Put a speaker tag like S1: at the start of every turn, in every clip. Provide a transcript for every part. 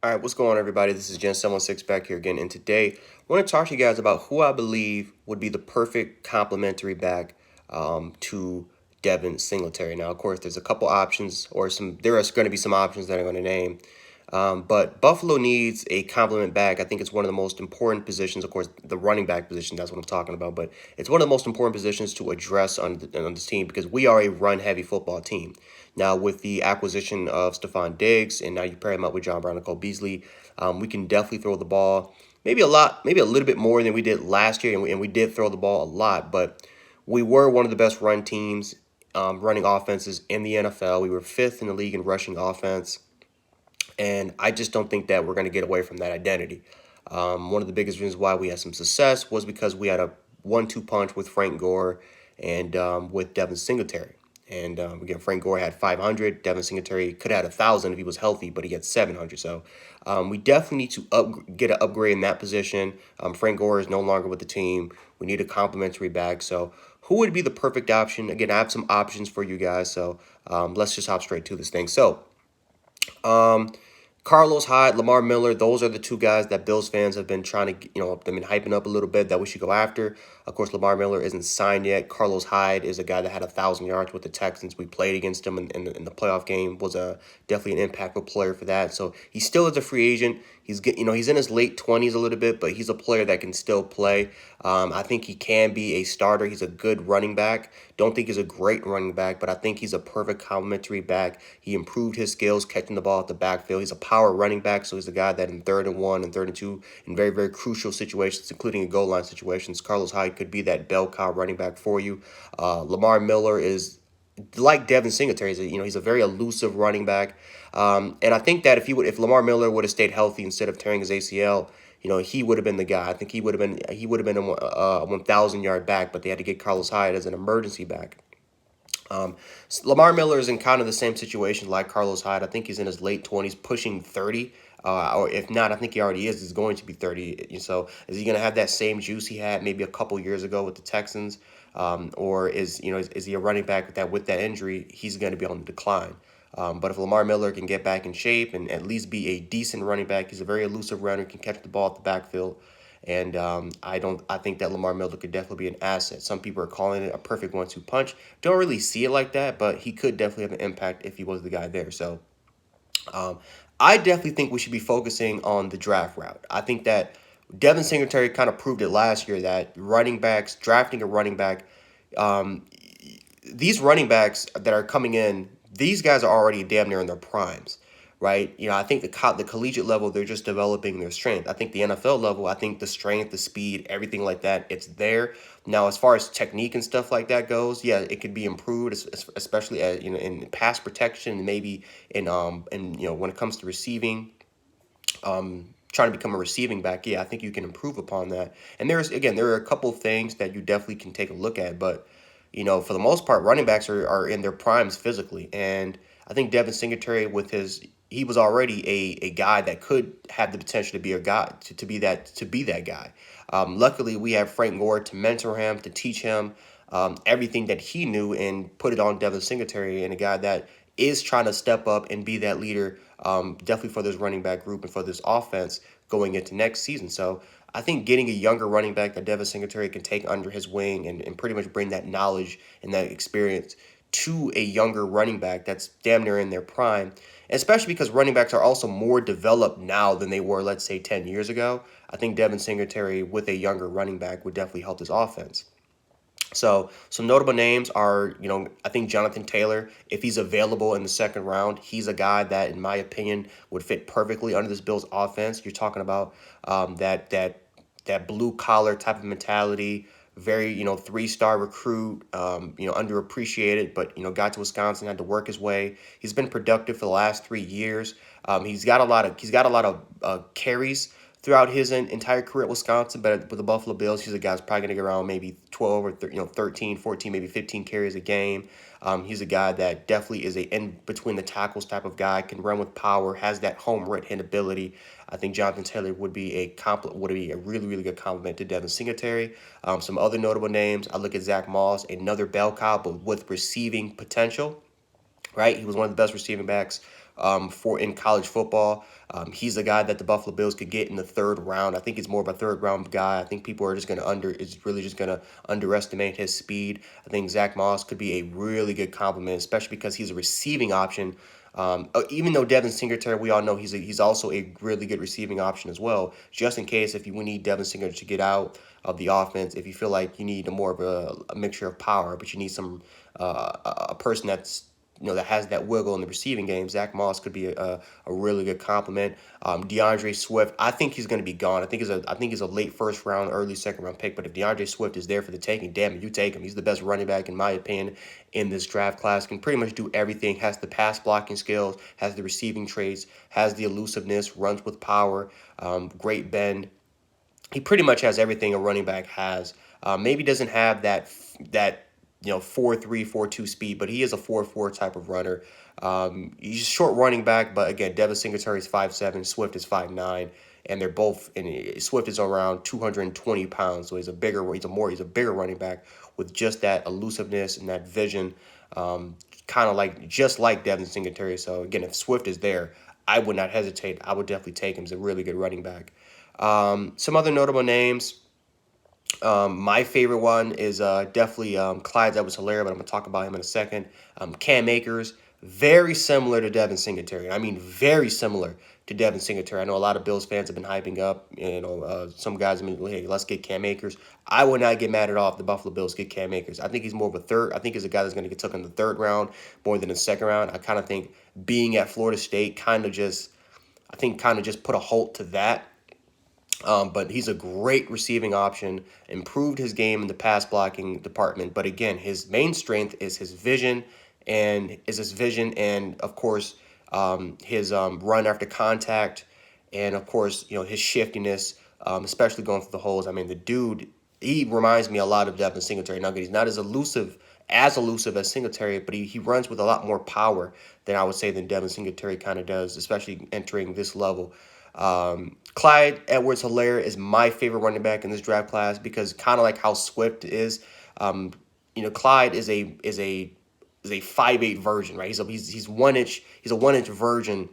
S1: All right, what's going on, everybody? This is Gen716 back here again, and today I want to talk to you guys about who I believe would be the perfect complementary back to Devin Singletary. Now, of course, there's a couple options, or there are going to be some options that I'm going to name. But Buffalo needs a complement back. I think it's one of the most important positions. Of course, the running back position, that's what I'm talking about. But it's one of the most important positions to address on this team because we are a run-heavy football team. Now, with the acquisition of Stephon Diggs, and now you pair him up with John Brown and Cole Beasley, we can definitely throw the ball maybe a lot, maybe a little bit more than we did last year. And we did throw the ball a lot, but we were one of the best run teams, running offenses in the NFL. We were fifth in the league in rushing offense. And I just don't think that we're going to get away from that identity. One of the biggest reasons why we had some success was because we had a 1-2 punch with Frank Gore and with Devin Singletary. And again, Frank Gore had 500. Devin Singletary could have had 1,000 if he was healthy, but he had 700. So we definitely need to get an upgrade in that position. Frank Gore is no longer with the team. We need a complimentary back. So who would be the perfect option? Again, I have some options for you guys. So let's just hop straight to this thing. So um, Carlos Hyde, Lamar Miller, those are the two guys that Bills fans have been trying to, they've been hyping up a little bit that we should go after. Of course, Lamar Miller isn't signed yet. Carlos Hyde is a guy that had 1,000 yards with the Texans. We played against him in the playoff game. Was definitely an impactful player for that. So he still is a free agent. He's in his late 20s a little bit, but he's a player that can still play. I think he can be a starter. He's a good running back. Don't think he's a great running back, but I think he's a perfect complementary back. He improved his skills catching the ball at the backfield. He's a power running back, so he's a guy that in 3rd and 1 and 3rd and 2, in very, very crucial situations, including in goal line situations, Carlos Hyde could be that bell cow running back for you. Lamar Miller is like Devin Singletary. He's a very elusive running back. And I think that if Lamar Miller would have stayed healthy instead of tearing his ACL, he would have been the guy. I think he would have been a 1,000 yard back, but they had to get Carlos Hyde as an emergency back. Lamar Miller is in kind of the same situation like Carlos Hyde. I think he's in his late 20s, pushing 30. Or if not, I think he already is. He's going to be 30. So is he going to have that same juice he had maybe a couple years ago with the Texans? Or is he a running back with that injury? He's going to be on the decline. But if Lamar Miller can get back in shape and at least be a decent running back, he's a very elusive runner, can catch the ball at the backfield. And I think that Lamar Miller could definitely be an asset. Some people are calling it a perfect 1-2 punch. Don't really see it like that, but he could definitely have an impact if he was the guy there. So um, I definitely think we should be focusing on the draft route. I think that Devin Singletary kind of proved it last year that running backs, drafting a running back, um, these running backs that are coming in, these guys are already damn near in their primes, right? I think the collegiate level, they're just developing their strength. I think the NFL level, I think the strength, the speed, everything like that, it's there. Now, as far as technique and stuff like that goes, yeah, it could be improved, especially in pass protection, and maybe when it comes to receiving, trying to become a receiving back. Yeah, I think you can improve upon that. And there are a couple of things that you definitely can take a look at, but for the most part, running backs are in their primes physically. And I think Devin Singletary, he was already a guy that could have the potential to be a guy, to be that guy. Luckily, we have Frank Gore to mentor him, to teach him everything that he knew and put it on Devin Singletary, and a guy that is trying to step up and be that leader, definitely for this running back group and for this offense going into next season. So I think getting a younger running back that Devin Singletary can take under his wing and pretty much bring that knowledge and that experience to a younger running back that's damn near in their prime, especially because running backs are also more developed now than they were, let's say, 10 years ago. I think Devin Singletary with a younger running back would definitely help this offense. So some notable names are, I think Jonathan Taylor, if he's available in the 2nd round, he's a guy that, in my opinion, would fit perfectly under this Bills offense. You're talking about that blue collar type of mentality, very 3-star recruit, underappreciated, but got to Wisconsin, had to work his way. He's been productive for the last 3 years. He's got a lot of carries throughout his entire career at Wisconsin, but with the Buffalo Bills, he's a guy who's probably going to get around maybe 12 or 13, 14, maybe 15 carries a game. He's a guy that definitely is a in between the tackles type of guy, can run with power, has that home run hit ability. I think Jonathan Taylor would be a really, really good compliment to Devin Singletary. Some other notable names, I look at Zach Moss, another bell cow, but with receiving potential, right? He was one of the best receiving backs for in college football. He's a guy that the Buffalo Bills could get in the third round. I think he's more of a third round guy. I think people are just going to really just going to underestimate his speed. I think Zach Moss could be a really good compliment, especially because he's a receiving option. Even though Devin Singletary, we all know he's also a really good receiving option as well. Just in case if we need Devin Singletary to get out of the offense, if you feel like you need more of a mixture of power, but you need some a person that's that has that wiggle in the receiving game. Zach Moss could be a really good compliment. DeAndre Swift, I think he's going to be gone. I think he's a late first round, early second round pick. But if DeAndre Swift is there for the taking, damn it, you take him. He's the best running back in my opinion in this draft class. Can pretty much do everything. Has the pass blocking skills, has the receiving traits, has the elusiveness, runs with power, great bend. He pretty much has everything a running back has. Maybe doesn't have that 4.3, 4.2 speed, but he is a 4.4 type of runner. He's a short running back, but again, Devin Singletary is 5'7", Swift is 5'9", and they're both. And Swift is around 220 pounds, so he's a bigger running back with just that elusiveness and that vision, kind of like just like Devin Singletary. So again, if Swift is there, I would not hesitate. I would definitely take him as a really good running back. Some other notable names. My favorite one is definitely Clyde Edwards-Helaire, but I'm going to talk about him in a second. Cam Akers, very similar to Devin Singletary. I mean, very similar to Devin Singletary. I know a lot of Bills fans have been hyping up. Some guys have been, hey, let's get Cam Akers. I would not get mad at all if the Buffalo Bills get Cam Akers. I think he's more of a third. I think he's a guy that's going to get took in the third round more than the second round. I kind of think being at Florida State kind of just put a halt to that. But he's a great receiving option, improved his game in the pass blocking department. But again, his main strength is his vision and of course, his run after contact, and of course, his shiftiness, especially going through the holes. I mean, the dude, he reminds me a lot of Devin Singletary. Now, he's not as elusive as Singletary, but he runs with a lot more power than I would say than Devin Singletary kind of does, especially entering this level. Clyde Edwards-Helaire is my favorite running back in this draft class because kind of like how Swift is, Clyde is a 5'8" version, right? He's 1 inch. He's a 1 inch version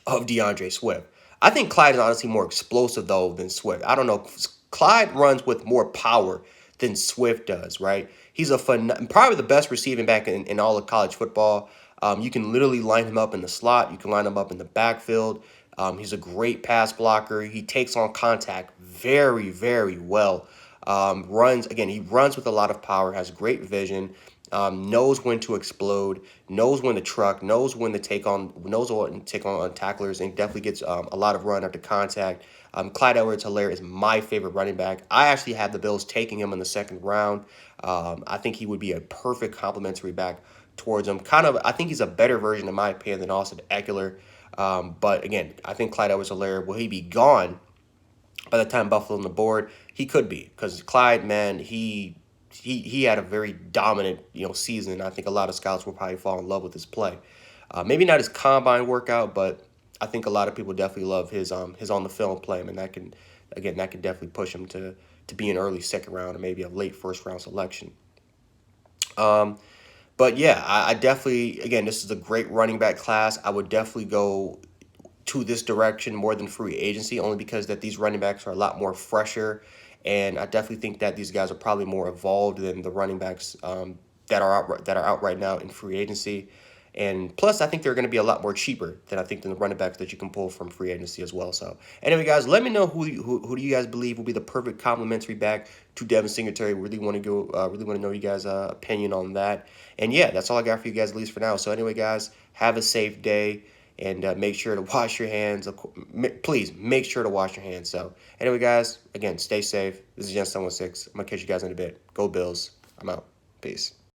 S1: of DeAndre Swift. I think Clyde is honestly more explosive though than Swift. I don't know. Clyde runs with more power than Swift does, right? He's probably the best receiving back in all of college football. You can literally line him up in the slot. You can line him up in the backfield. He's a great pass blocker. He takes on contact very, very well. He runs with a lot of power, has great vision, knows when to explode, knows when to truck, knows when to take on tacklers, and definitely gets a lot of run after contact. Clyde Edwards-Helaire is my favorite running back. I actually have the Bills taking him in the second round. I think he would be a perfect complementary back towards him. I think he's a better version, in my opinion, than Austin Eckler. But again, I think Clyde Edwards-Helaire, will he be gone by the time Buffalo on the board? He could be, because Clyde, man, he had a very dominant season. I think a lot of scouts will probably fall in love with his play. Maybe not his combine workout, but I think a lot of people definitely love his on the film play. I mean, that can definitely push him to be an early second round or maybe a late first round selection. But yeah, I definitely, again, this is a great running back class. I would definitely go to this direction more than free agency, only because that these running backs are a lot more fresher, and I definitely think that these guys are probably more evolved than the running backs that are out right now in free agency. And plus, I think they're going to be a lot more cheaper than the running backs that you can pull from free agency as well. So anyway, guys, let me know who do you guys believe will be the perfect complementary back to Devin Singletary. Really want to know you guys' opinion on that. And yeah, that's all I got for you guys, at least for now. So anyway, guys, have a safe day, and make sure to wash your hands. Please make sure to wash your hands. So anyway, guys, again, stay safe. This is Gen 716. I'm gonna catch you guys in a bit. Go Bills. I'm out. Peace.